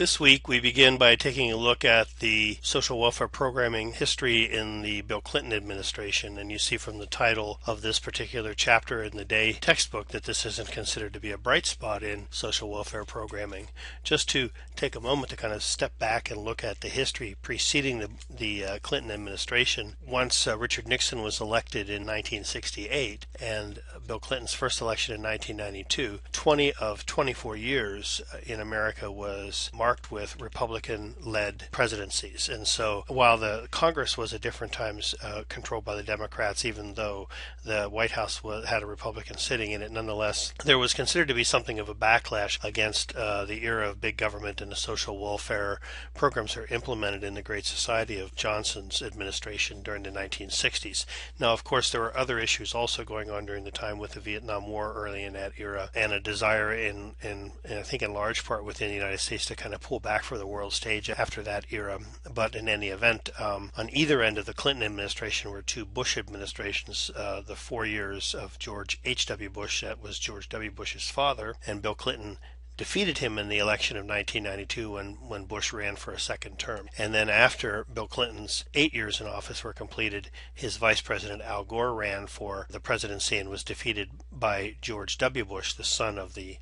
This week we begin by taking a look at the social welfare programming history in the Bill Clinton administration, and you see from the title of this particular chapter in the Day textbook that this isn't considered to be a bright spot in social welfare programming. Just to take a moment to kind of step back and look at the history preceding the Clinton administration. Once Richard Nixon was elected in 1968 and Bill Clinton's first election in 1992, 20 of 24 years in America was marked with Republican-led presidencies. And so while the Congress was at different times controlled by the Democrats, even though the White House had a Republican sitting in it, nonetheless, there was considered to be something of a backlash against the era of big government and the social welfare programs that were implemented in the Great Society of Johnson's administration during the 1960s. Now, of course, there were other issues also going on during the time with the Vietnam War early in that era, and a desire I think in large part within the United States to kind of pull back for the world stage after that era. But in any event, on either end of the Clinton administration were two Bush administrations, the 4 years of George H.W. Bush, that was George W. Bush's father, and Bill Clinton defeated him in the election of 1992 when Bush ran for a second term. And then after Bill Clinton's 8 years in office were completed, his vice president Al Gore ran for the presidency and was defeated by George W. Bush, the son of the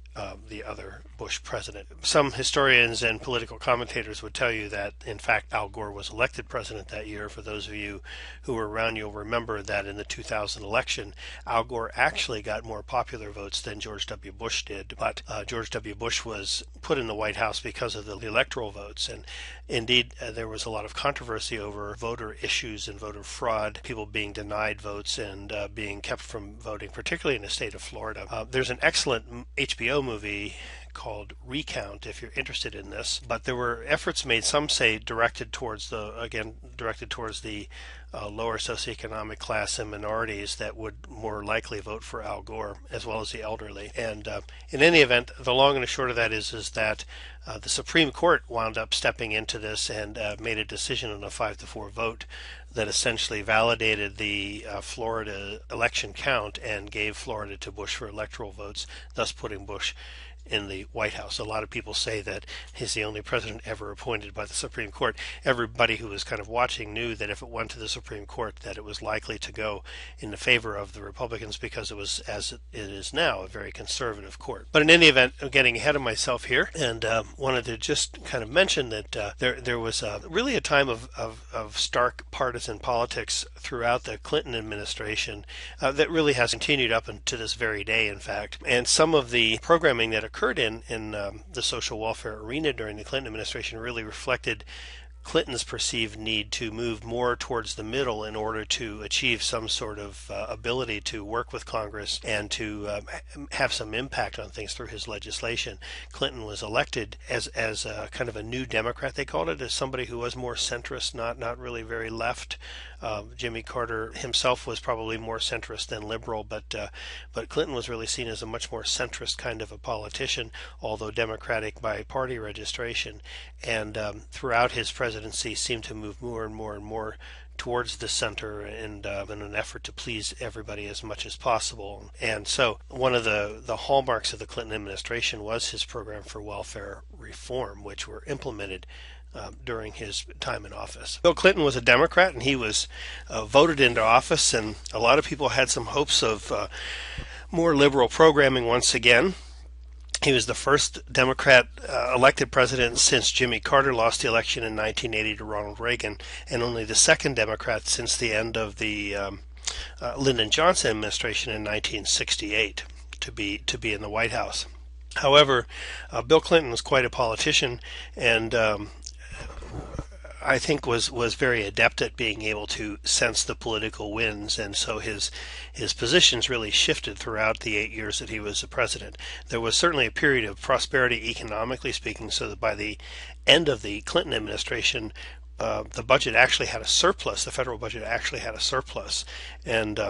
other Bush president. Some historians and political commentators would tell you that, in fact, Al Gore was elected president that year. For those of you who were around, you'll remember that in the 2000 election, Al Gore actually got more popular votes than George W. Bush did, but George W. Bush was put in the White House because of the electoral votes, and indeed there was a lot of controversy over voter issues and voter fraud, people being denied votes and being kept from voting, particularly in the state of Florida. There's an excellent HBO movie called Recount, if you're interested in this, but there were efforts made, some say directed towards the lower socioeconomic class and minorities that would more likely vote for Al Gore, as well as the elderly. And in any event, the long and the short of that is that the Supreme Court wound up stepping into this and made a decision on a 5-4 vote that essentially validated the Florida election count and gave Florida to Bush for electoral votes, thus putting Bush in the White House. A lot of people say that he's the only president ever appointed by the Supreme Court. Everybody who was kind of watching knew that if it went to the Supreme Court, that it was likely to go in the favor of the Republicans because it was, as it is now, a very conservative court. But in any event, I'm getting ahead of myself here, and wanted to just kind of mention that there was really a time of stark partisan politics throughout the Clinton administration that really has continued up to this very day, in fact. And some of the programming that occurred in the social welfare arena during the Clinton administration really reflected Clinton's perceived need to move more towards the middle in order to achieve some sort of ability to work with Congress and to have some impact on things through his legislation. Clinton was elected as a kind of a new Democrat, they called it, as somebody who was more centrist, not really very left. Jimmy Carter himself was probably more centrist than liberal, but Clinton was really seen as a much more centrist kind of a politician, although Democratic by party registration, and throughout his presidency seemed to move more and more and more towards the center and in an effort to please everybody as much as possible. And so one of the hallmarks of the Clinton administration was his program for welfare reform, which were implemented during his time in office. Bill Clinton was a Democrat, and he was voted into office, and a lot of people had some hopes of more liberal programming once again. He was the first Democrat elected president since Jimmy Carter lost the election in 1980 to Ronald Reagan, and only the second Democrat since the end of the Lyndon Johnson administration in 1968 to be in the White House. However, Bill Clinton was quite a politician, and I think was very adept at being able to sense the political winds, and so his positions really shifted throughout the 8 years that he was the president. There was certainly a period of prosperity economically speaking, so that by the end of the Clinton administration, the budget actually had a surplus. The federal budget actually had a surplus, and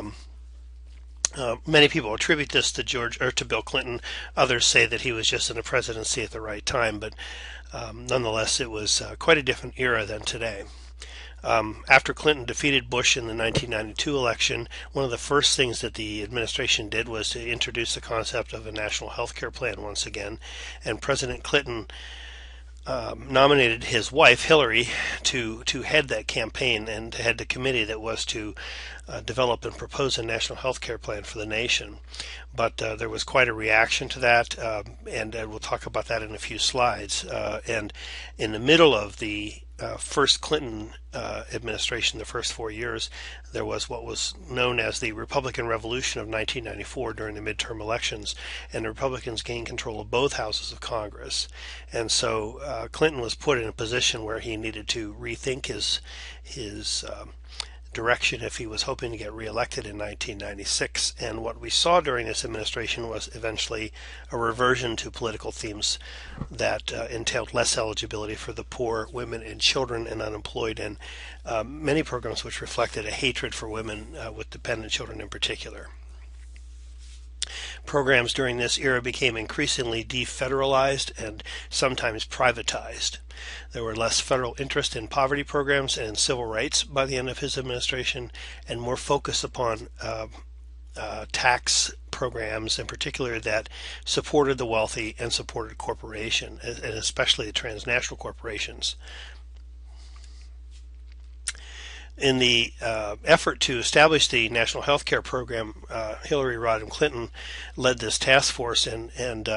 many people attribute this to Bill Clinton. Others say that he was just in the presidency at the right time, but nonetheless, it was quite a different era than today. After Clinton defeated Bush in the 1992 election, one of the first things that the administration did was to introduce the concept of a national health care plan once again, and President Clinton nominated his wife Hillary to head that campaign and to head the committee that was to develop and propose a national health care plan for the nation. But there was quite a reaction to that, and we'll talk about that in a few slides. And in the middle of the first Clinton administration, the first 4 years, there was what was known as the Republican Revolution of 1994 during the midterm elections, and the Republicans gained control of both houses of Congress. And so Clinton was put in a position where he needed to rethink his direction if he was hoping to get reelected in 1996. And what we saw during this administration was eventually a reversion to political themes that entailed less eligibility for the poor, women, and children and unemployed, and many programs which reflected a hatred for women with dependent children in particular. Programs during this era became increasingly defederalized and sometimes privatized. There were less federal interest in poverty programs and civil rights by the end of his administration, and more focus upon tax programs in particular that supported the wealthy and supported corporation, and especially the transnational corporations. In the effort to establish the National Health Care Program, Hillary Rodham Clinton led this task force and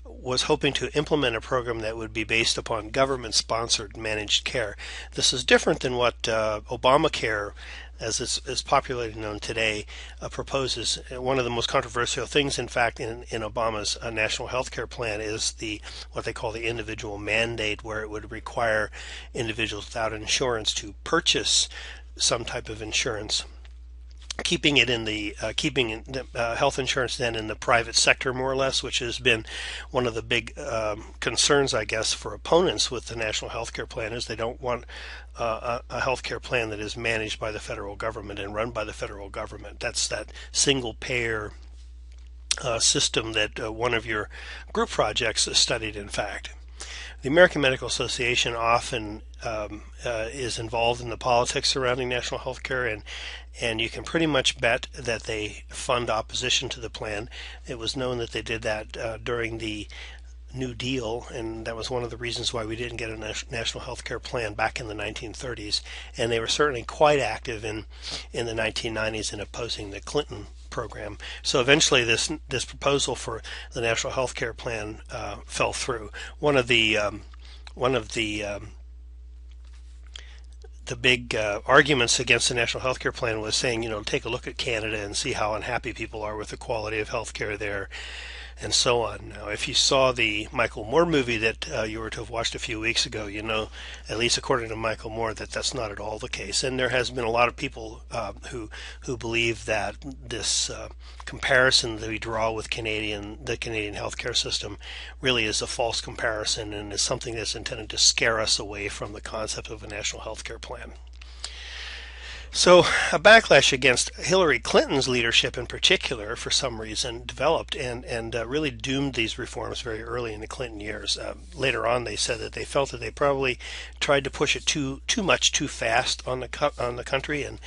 was hoping to implement a program that would be based upon government-sponsored managed care. This is different than what Obamacare, as is popularly known today, proposes. One of the most controversial things, in fact, in Obama's national health care plan is what they call the individual mandate, where it would require individuals without insurance to purchase some type of insurance, keeping health insurance then in the private sector more or less, which has been one of the big concerns, I guess, for opponents with the national health care plan, is they don't want a health care plan that is managed by the federal government and run by the federal government. That's that single payer system that one of your group projects studied, in fact. The American Medical Association often is involved in the politics surrounding national health care, and you can pretty much bet that they fund opposition to the plan. It was known that they did that during the New Deal, and that was one of the reasons why we didn't get a national health care plan back in the 1930s. And they were certainly quite active in the 1990s in opposing the Clinton program. So eventually this proposal for the national health care plan fell through. One of the big arguments against the national health care plan was saying, take a look at Canada and see how unhappy people are with the quality of health care there, and so on. Now, if you saw the Michael Moore movie that you were to have watched a few weeks ago, at least according to Michael Moore, that's not at all the case. And there has been a lot of people who believe that this comparison that we draw with the Canadian healthcare system really is a false comparison and is something that's intended to scare us away from the concept of a national healthcare plan. So a backlash against Hillary Clinton's leadership in particular, for some reason, developed and really doomed these reforms very early in the Clinton years. Later on, they said that they felt that they probably tried to push it too much too fast on the country, and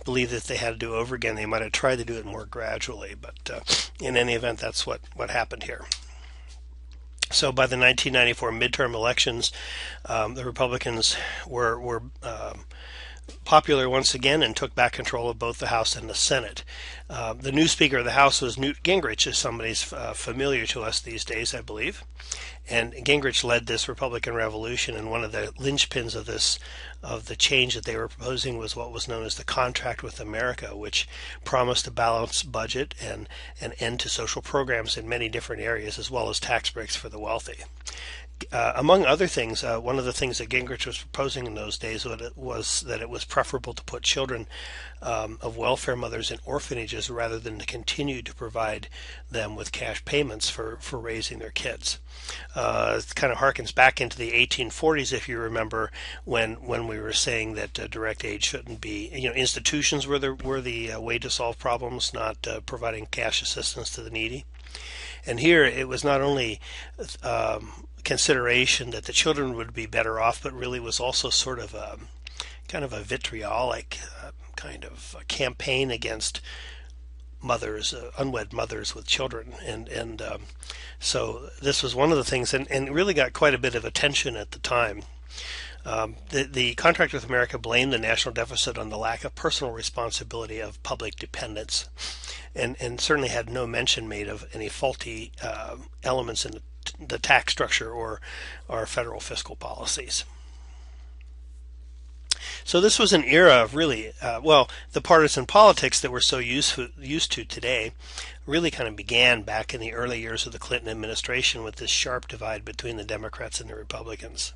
believed that they had to do it over again. They might have tried to do it more gradually, but in any event, that's what happened here. So by the 1994 midterm elections, the Republicans were popular once again and took back control of both the House and the Senate. The new Speaker of the House was Newt Gingrich, as somebody's familiar to us these days, I believe. And Gingrich led this Republican revolution, and one of the linchpins of the change that they were proposing was what was known as the Contract with America, which promised a balanced budget and an end to social programs in many different areas, as well as tax breaks for the wealthy. Among other things, one of the things that Gingrich was proposing in those days was that it was preferable to put children of welfare mothers in orphanages rather than to continue to provide them with cash payments for raising their kids. It kind of harkens back into the 1840s, if you remember, when we were saying that direct aid shouldn't be, institutions were the way to solve problems, not providing cash assistance to the needy. And here it was not only consideration that the children would be better off, but really was also sort of kind of a vitriolic kind of campaign against mothers, unwed mothers with children, and so this was one of the things, and really got quite a bit of attention at the time. The contract with America blamed the national deficit on the lack of personal responsibility of public dependents, and certainly had no mention made of any faulty elements in the tax structure or our federal fiscal policies. So this was an era of really, the partisan politics that we're so used to today really kind of began back in the early years of the Clinton administration with this sharp divide between the Democrats and the Republicans.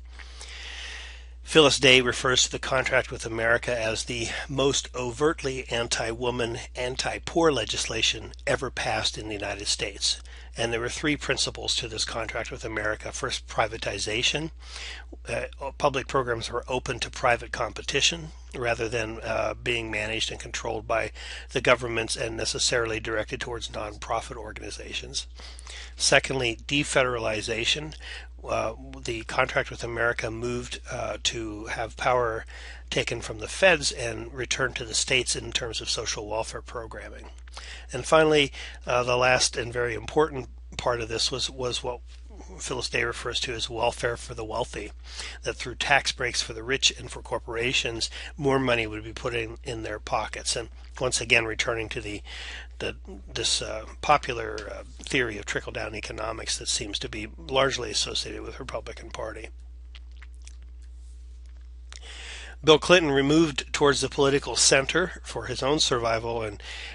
Phyllis Day refers to the contract with America as the most overtly anti-woman, anti-poor legislation ever passed in the United States. And there were three principles to this contract with America. First, privatization. Public programs were open to private competition rather than being managed and controlled by the governments and necessarily directed towards nonprofit organizations. Secondly, defederalization. The contract with America moved to have power taken from the feds and returned to the states in terms of social welfare programming. And finally, the last and very important part of this was what Phyllis Day refers to as welfare for the wealthy, that through tax breaks for the rich and for corporations, more money would be put in their pockets. And once again, returning to this popular theory of trickle-down economics that seems to be largely associated with the Republican Party. Bill Clinton moved towards the political center for his own survival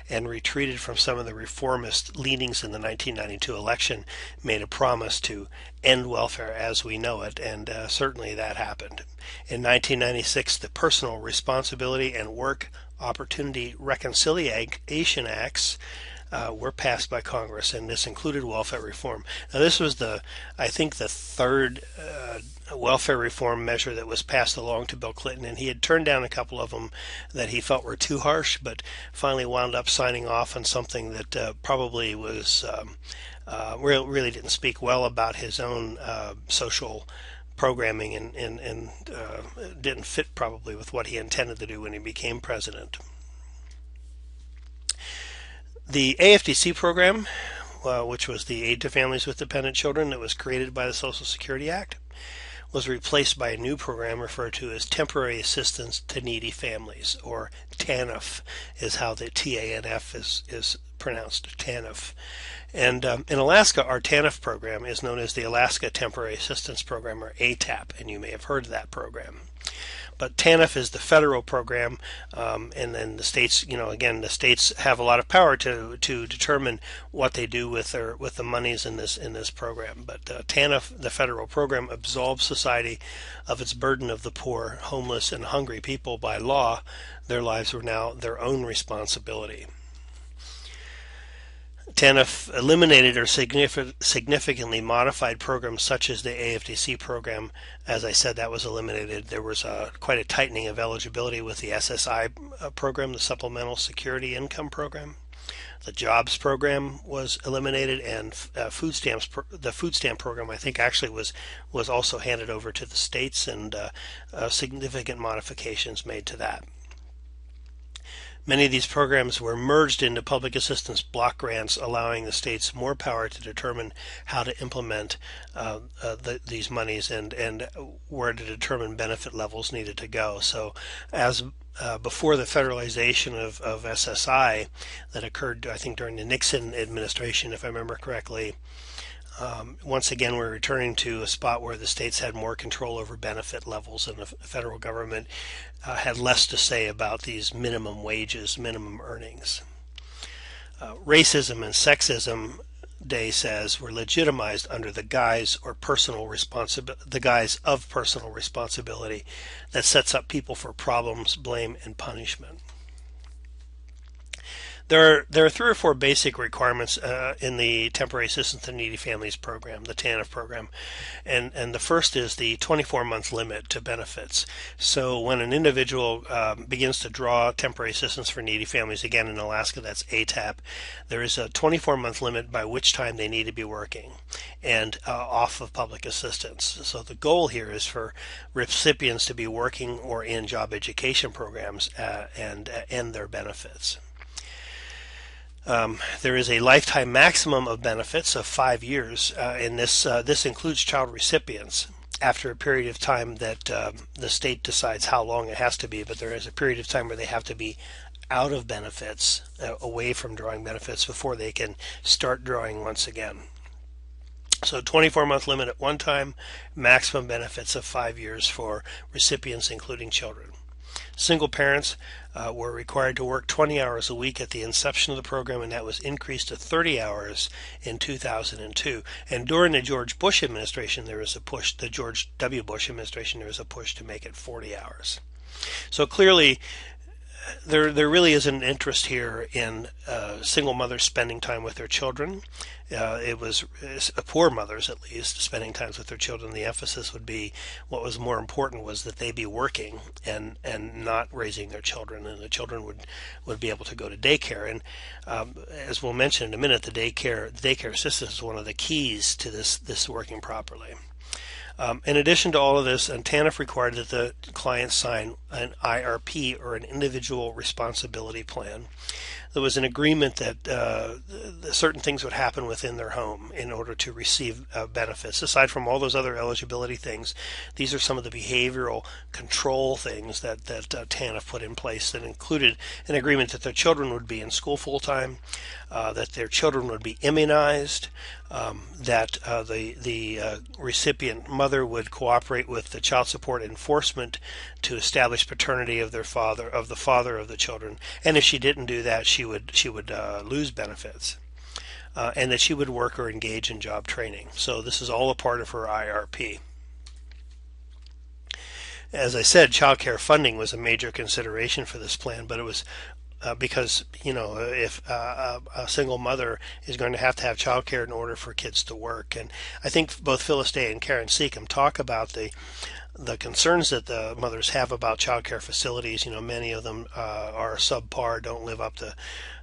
and retreated from some of the reformist leanings in the 1992 election, made a promise to end welfare as we know it, and certainly that happened. In 1996, the Personal Responsibility and Work Opportunity Reconciliation Acts were passed by Congress, and this included welfare reform. Now, this was I think the third welfare reform measure that was passed along to Bill Clinton, and he had turned down a couple of them that he felt were too harsh, but finally wound up signing off on something that probably was really didn't speak well about his own social programming and didn't fit probably with what he intended to do when he became president. The AFDC program, which was the Aid to Families with Dependent Children that was created by the Social Security Act, was replaced by a new program referred to as Temporary Assistance to Needy Families, or TANF is how the TANF is pronounced, TANF. And in Alaska, our TANF program is known as the Alaska Temporary Assistance Program, or ATAP, and you may have heard of that program. But TANF is the federal program, and then the states, again, the states have a lot of power to determine what they do with the monies in this program. But TANF, the federal program, absolves society of its burden of the poor, homeless, and hungry people by law. Their lives were now their own responsibility. TANF eliminated or significantly modified programs such as the AFDC program. As I said, that was eliminated. There was quite a tightening of eligibility with the SSI program, the Supplemental Security Income Program. The Jobs program was eliminated, and the food stamp program, I think, actually was also handed over to the states, and significant modifications made to that. Many of these programs were merged into public assistance block grants, allowing the states more power to determine how to implement these monies and where to determine benefit levels needed to go. So as before the federalization of SSI that occurred, I think, during the Nixon administration, if I remember correctly, once again, we're returning to a spot where the states had more control over benefit levels, and the federal government had less to say about these minimum wages, minimum earnings. Racism and sexism, Day says, were legitimized under the guise of personal responsibility that sets up people for problems, blame, and punishment. There are 3 or 4 basic requirements in the Temporary Assistance to Needy Families program, the TANF program, and the first is the 24-month limit to benefits. So when an individual begins to draw temporary assistance for needy families, again in Alaska that's ATAP, there is a 24-month limit by which time they need to be working and off of public assistance. So the goal here is for recipients to be working or in job education programs and end their benefits. There is a lifetime maximum of benefits of 5 years, and this includes child recipients. After a period of time that the state decides how long it has to be, but there is a period of time where they have to be out of benefits, away from drawing benefits before they can start drawing once again. So 24-month limit at one time, maximum benefits of 5 years for recipients including children. Single parents were required to work 20 hours a week at the inception of the program, and that was increased to 30 hours in 2002. And during the George Bush administration, there was a push, the George W. Bush administration, there was a push to make it 40 hours. So clearly, there really is an interest here in single mothers spending time with their children. It was poor mothers, at least, spending time with their children. The emphasis would be what was more important was that they be working and not raising their children, and the children would be able to go to daycare. And as we'll mention in a minute, the daycare system is one of the keys to this working properly. In addition to all of this, TANF required that the client sign an IRP, or an individual responsibility plan. There was an agreement that certain things would happen within their home in order to receive benefits. Aside from all those other eligibility things, these are some of the behavioral control things that TANF put in place that included an agreement that their children would be in school full time, that their children would be immunized, that the recipient mother would cooperate with the child support enforcement to establish paternity of the father of the children, and if she didn't do that, she would lose benefits, and that she would work or engage in job training. So this is all a part of her IRP. As I said, child care funding was a major consideration for this plan, but it was because, if a single mother is going to have child care in order for kids to work. And I think both Phyllis Day and Karen Seacom talk about the concerns that the mothers have about child care facilities. Many of them are subpar, don't live up to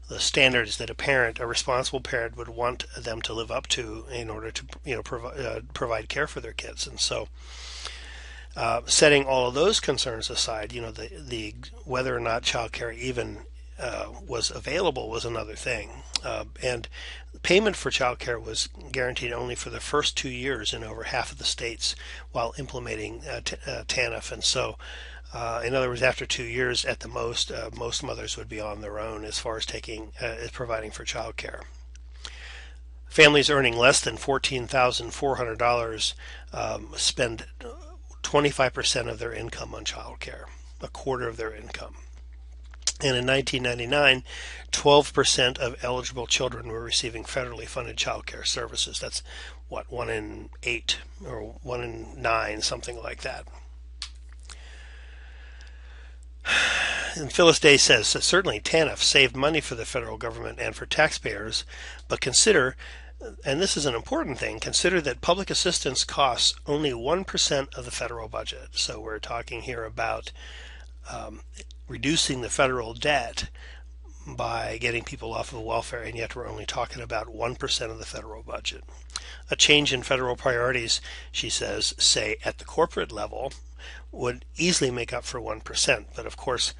the standards that a responsible parent would want them to live up to in order to provide care for their kids. And so setting all of those concerns aside, the whether or not child care even was available was another thing. And payment for child care was guaranteed only for the first 2 years in over half of the states while implementing TANF. And so, in other words, after 2 years at the most mothers would be on their own as far as providing for child care. Families earning less than $14,400 spend 25% of their income on child care, a quarter of their income. And in 1999, 12% of eligible children were receiving federally funded child care services. That's 1 in 8 or 1 in 9, something like that. And Phyllis Day says that certainly TANF saved money for the federal government and for taxpayers, but consider, and this is an important thing, consider that public assistance costs only 1% of the federal budget. So we're talking here about reducing the federal debt by getting people off of welfare, and yet we're only talking about 1% of the federal budget. A change in federal priorities, she says, say at the corporate level, would easily make up for 1%. But of course,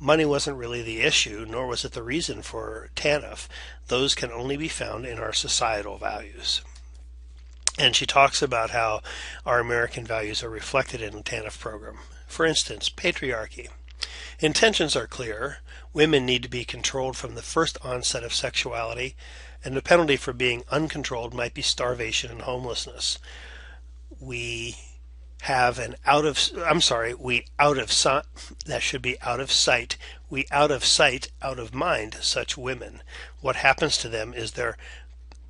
money wasn't really the issue, nor was it the reason for TANF. Those can only be found in our societal values. And she talks about how our American values are reflected in the TANF program. For instance, patriarchy. Intentions are clear. Women need to be controlled from the first onset of sexuality, and the penalty for being uncontrolled might be starvation and homelessness. We out of sight, out of mind such women. What happens to them is their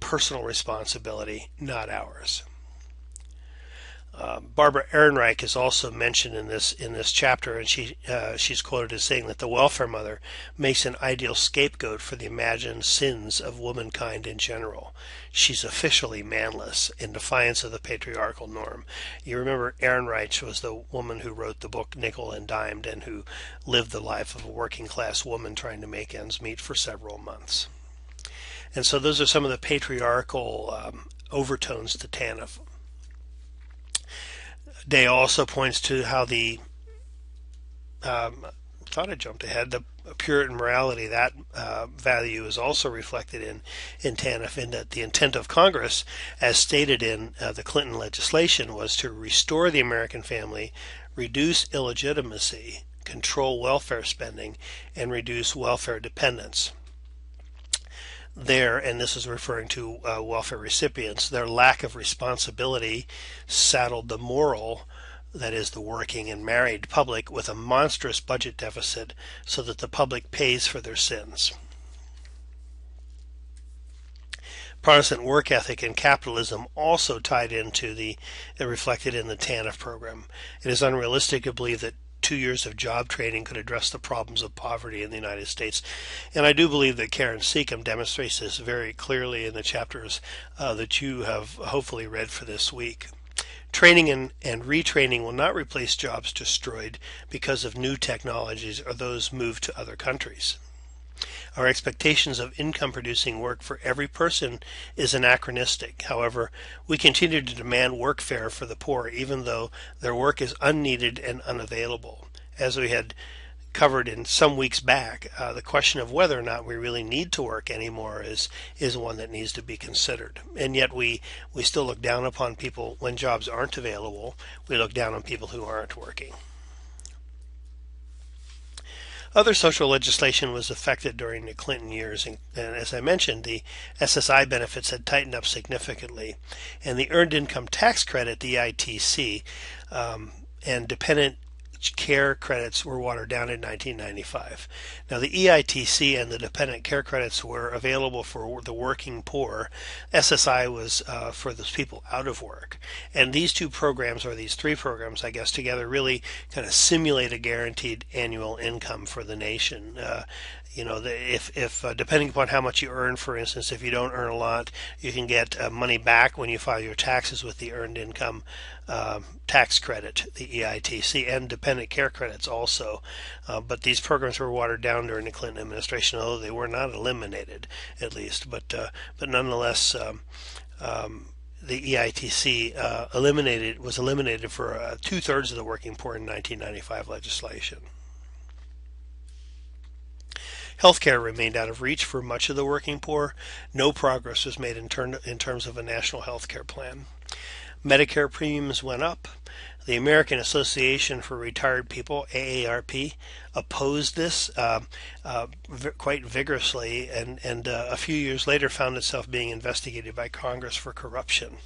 personal responsibility, not ours. Barbara Ehrenreich is also mentioned in this chapter, and she's quoted as saying that the welfare mother makes an ideal scapegoat for the imagined sins of womankind in general. She's officially manless in defiance of the patriarchal norm. You remember Ehrenreich was the woman who wrote the book Nickel and Dimed, and who lived the life of a working class woman trying to make ends meet for several months. And so those are some of the patriarchal overtones to TANF. Day also points to how the thought I jumped ahead. The Puritan morality, that value is also reflected in TANF, in that the intent of Congress, as stated in the Clinton legislation, was to restore the American family, reduce illegitimacy, control welfare spending, and reduce welfare dependence. And this is referring to welfare recipients, their lack of responsibility saddled the moral, that is the working and married public, with a monstrous budget deficit so that the public pays for their sins. Protestant work ethic and capitalism also tied into reflected in the TANF program. It is unrealistic to believe that 2 years of job training could address the problems of poverty in the United States. And I do believe that Karen Seacom demonstrates this very clearly in the chapters that you have hopefully read for this week. Training and retraining will not replace jobs destroyed because of new technologies or those moved to other countries. Our expectations of income-producing work for every person is anachronistic. However, we continue to demand workfare for the poor, even though their work is unneeded and unavailable. As we had covered in some weeks back, the question of whether or not we really need to work anymore is one that needs to be considered. And yet we still look down upon people when jobs aren't available. We look down on people who aren't working. Other social legislation was affected during the Clinton years, and as I mentioned, the SSI benefits had tightened up significantly, and the Earned Income Tax Credit, the EITC, and dependent care credits were watered down in 1995. Now, the EITC and the dependent care credits were available for the working poor. SSI was for those people out of work. And these two programs, or these three programs, I guess, together really kind of simulate a guaranteed annual income for the nation. If depending upon how much you earn, for instance, if you don't earn a lot, you can get money back when you file your taxes with the Earned Income Tax Credit, the EITC, and dependent care credits also. But these programs were watered down during the Clinton administration, although they were not eliminated, at least. But nonetheless, the EITC was eliminated for 2/3 of the working poor in 1995 legislation. Healthcare remained out of reach for much of the working poor. No progress was made in terms of a national healthcare plan. Medicare premiums went up. The American Association for Retired People, AARP, opposed this quite vigorously, and a few years later found itself being investigated by Congress for corruption.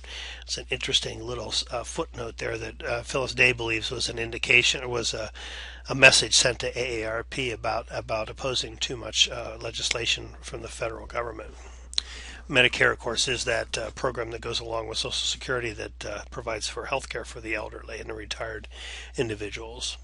It's an interesting little footnote there that Phyllis Day believes was an indication, was a message sent to AARP about opposing too much legislation from the federal government. Medicare, of course, is that program that goes along with Social Security that provides for health care for the elderly and the retired individuals.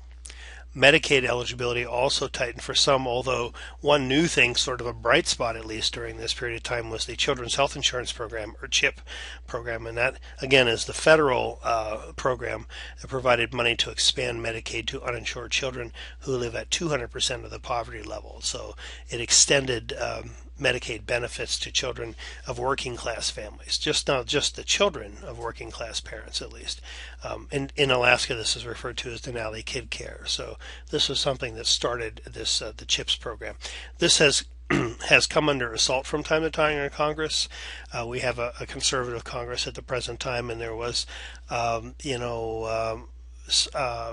Medicaid eligibility also tightened for some, although one new thing, sort of a bright spot at least during this period of time, was the Children's Health Insurance Program, or CHIP program, and that again is the federal program that provided money to expand Medicaid to uninsured children who live at 200% of the poverty level. So it extended Medicaid benefits to children of working class families, not just the children of working class parents, at least. In Alaska, this is referred to as Denali Kid Care. So this was something that started this the CHIPS program. This has come under assault from time to time in Congress. We have a conservative Congress at the present time, and there was,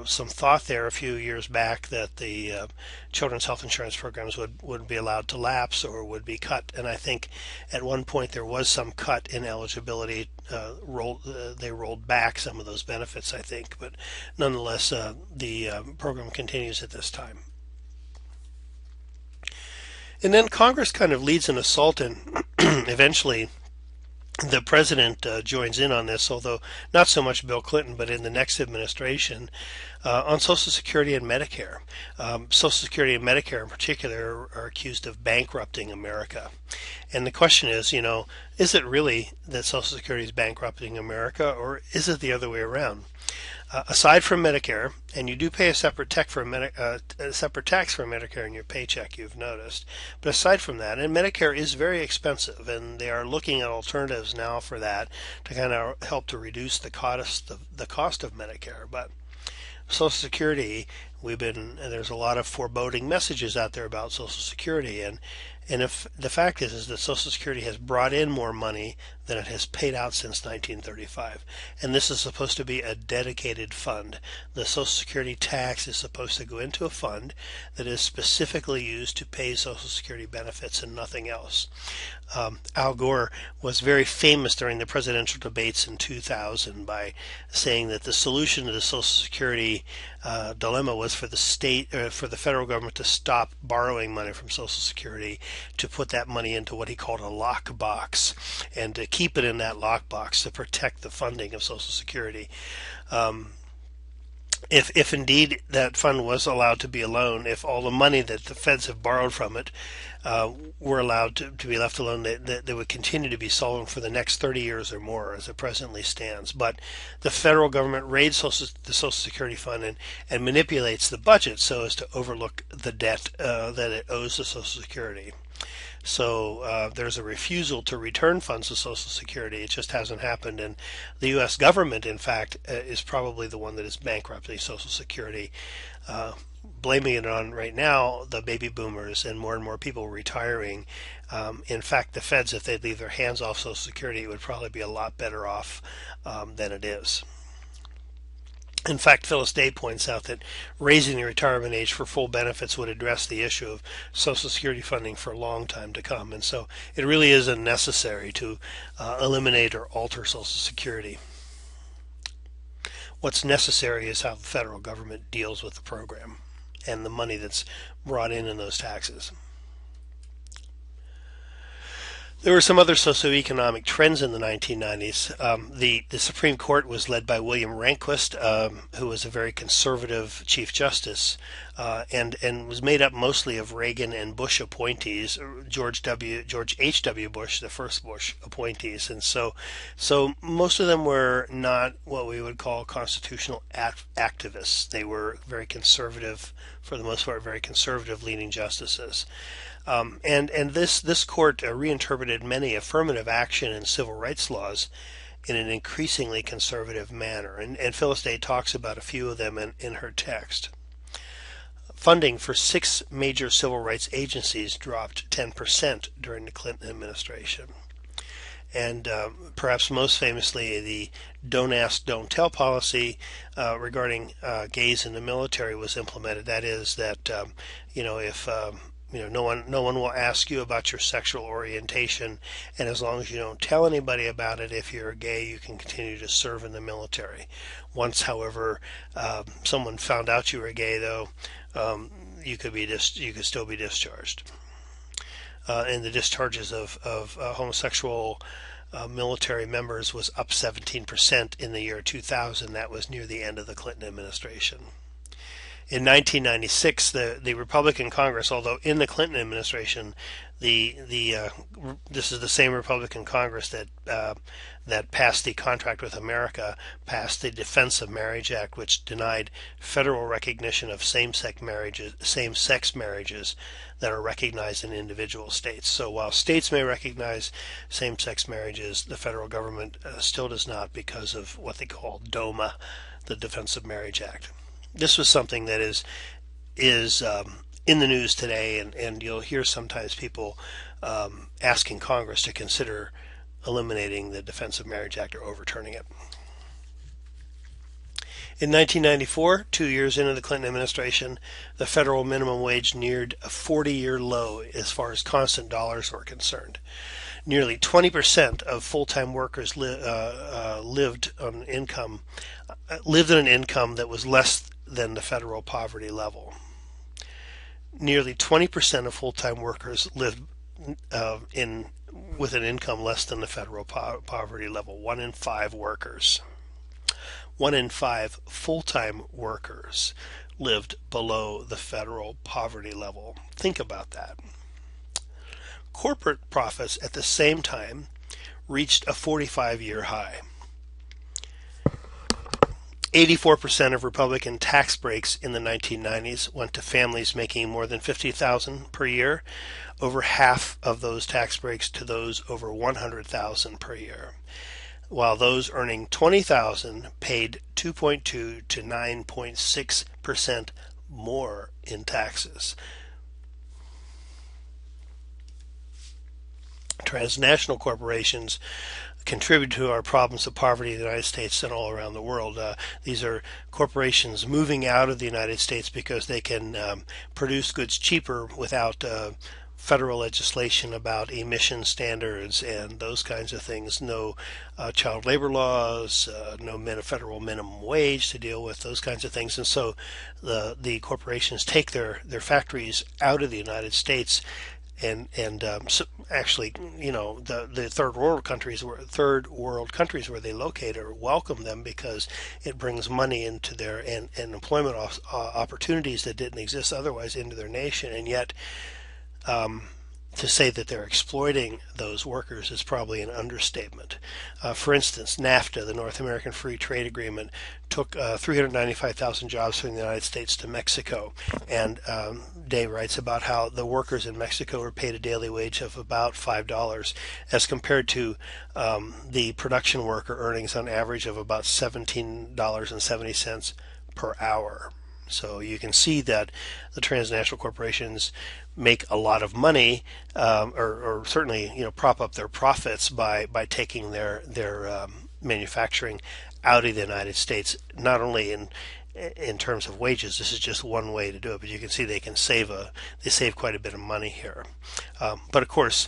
some thought there a few years back that the children's health insurance programs would be allowed to lapse or would be cut. And I think at one point there was some cut in eligibility. They rolled back some of those benefits, I think. But nonetheless, the program continues at this time. And then Congress kind of leads an assault, and eventually the president joins in on this, although not so much Bill Clinton, but in the next administration, on Social Security and Medicare. Social Security and Medicare in particular are accused of bankrupting America. And the question is, is it really that Social Security is bankrupting America, or is it the other way around? Aside from Medicare, and you do pay a separate tax for Medicare in your paycheck, you've noticed. But aside from that, and Medicare is very expensive, and they are looking at alternatives now for that to kind of help to reduce the cost of Medicare. But Social Security, there's a lot of foreboding messages out there about Social Security, and if the fact is that Social Security has brought in more money than it has paid out since 1935, and this is supposed to be a dedicated fund. The Social Security tax is supposed to go into a fund that is specifically used to pay Social Security benefits and nothing else. Al Gore was very famous during the presidential debates in 2000 by saying that the solution to the Social Security dilemma was for the federal government to stop borrowing money from Social Security, to put that money into what he called a lockbox, and to keep it in that lockbox to protect the funding of Social Security. If indeed that fund was allowed to be alone, if all the money that the feds have borrowed from it were allowed to be left alone, they would continue to be solvent for the next 30 years or more as it presently stands. But the federal government raids the Social Security Fund and manipulates the budget so as to overlook the debt that it owes to Social Security. So there's a refusal to return funds to Social Security. It just hasn't happened. And the U.S. government, in fact, is probably the one that is bankrupting Social Security, blaming it on right now the baby boomers and more people retiring. In fact, the feds, if they'd leave their hands off Social Security, it would probably be a lot better off than it is. In fact, Phyllis Day points out that raising the retirement age for full benefits would address the issue of Social Security funding for a long time to come. And so it really isn't necessary to eliminate or alter Social Security. What's necessary is how the federal government deals with the program and the money that's brought in those taxes. There were some other socioeconomic trends in the 1990s. The Supreme Court was led by William Rehnquist, who was a very conservative Chief Justice, and was made up mostly of Reagan and Bush appointees, George H.W. Bush, the first Bush appointees, and so most of them were not what we would call constitutional activists. They were very conservative, for the most part, very conservative leaning justices. And this court reinterpreted many affirmative action and civil rights laws in an increasingly conservative manner. And Phyllis Day talks about a few of them in her text. Funding for 6 major civil rights agencies dropped 10% during the Clinton administration. And perhaps most famously, the Don't Ask, Don't Tell policy regarding gays in the military was implemented. That is that, if no one will ask you about your sexual orientation, and as long as you don't tell anybody about it, if you're gay, you can continue to serve in the military. Once, however, someone found out you were gay, though, you could still be discharged. And the discharges of homosexual military members was up 17% in the year 2000. That was near the end of the Clinton administration. In 1996, the Republican Congress, although in the Clinton administration, this is the same Republican Congress that passed the Contract with America, passed the Defense of Marriage Act, which denied federal recognition of same-sex marriages that are recognized in individual states. So while states may recognize same-sex marriages, the federal government still does not, because of what they call DOMA, the Defense of Marriage Act. This was something that is in the news today, and you'll hear sometimes people asking Congress to consider eliminating the Defense of Marriage Act or overturning it. In 1994, 2 years into the Clinton administration, the federal minimum wage neared a 40-year low as far as constant dollars were concerned. Nearly 20% of full-time workers lived in an income that was less than the federal poverty level. Nearly 20% of full-time workers lived with an income less than the federal poverty level. 1 in 5 workers. 1 in 5 full-time workers lived below the federal poverty level. Think about that. Corporate profits at the same time reached a 45-year high. 84% of Republican tax breaks in the 1990s went to families making more than $50,000 per year. Over half of those tax breaks to those over $100,000 per year. while those earning 20,000 paid 2.2 to 9.6% more in taxes. Transnational corporations contribute to our problems of poverty in the United States and all around the world. These are corporations moving out of the United States because they can produce goods cheaper without federal legislation about emission standards and those kinds of things. No child labor laws, no federal minimum wage to deal with those kinds of things. And so the corporations take their factories out of the United States, and so actually, the third world countries where they locate or welcome them because it brings money into their and employment opportunities that didn't exist otherwise into their nation. And yet, to say that they're exploiting those workers is probably an understatement. For instance, NAFTA, the North American Free Trade Agreement, took 395,000 jobs from the United States to Mexico. And Dave writes about how the workers in Mexico were paid a daily wage of about $5 as compared to the production worker earnings on average of about $17.70 per hour. So you can see that the transnational corporations make a lot of money, or certainly prop up their profits by taking their manufacturing out of the United States. Not only in terms of wages, this is just one way to do it, but you can see they save quite a bit of money here. But of course,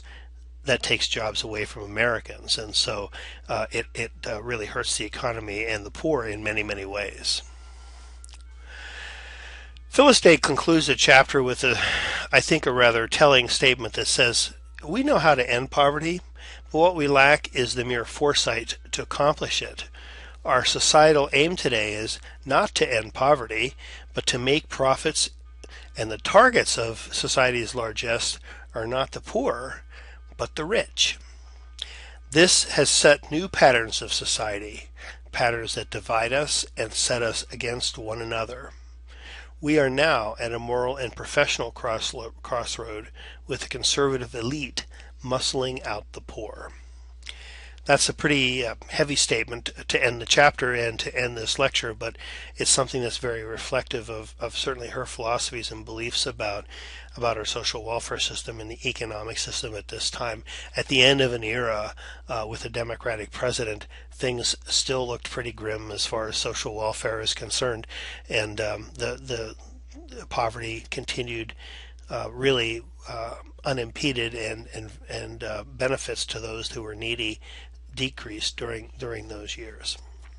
that takes jobs away from Americans, and so it really hurts the economy and the poor in many, many ways. Phyllis Day concludes the chapter with I think, a rather telling statement that says, "We know how to end poverty, but what we lack is the mere foresight to accomplish it. Our societal aim today is not to end poverty, but to make profits, and the targets of society's largesse are not the poor, but the rich. This has set new patterns of society, patterns that divide us and set us against one another. We are now at a moral and professional crossroad with a conservative elite muscling out the poor." That's a pretty heavy statement to end the chapter and to end this lecture, but it's something that's very reflective of certainly her philosophies and beliefs about our social welfare system and the economic system at this time. At the end of an era with a Democratic president, things still looked pretty grim as far as social welfare is concerned, and the poverty continued really unimpeded, and benefits to those who were needy decreased during those years.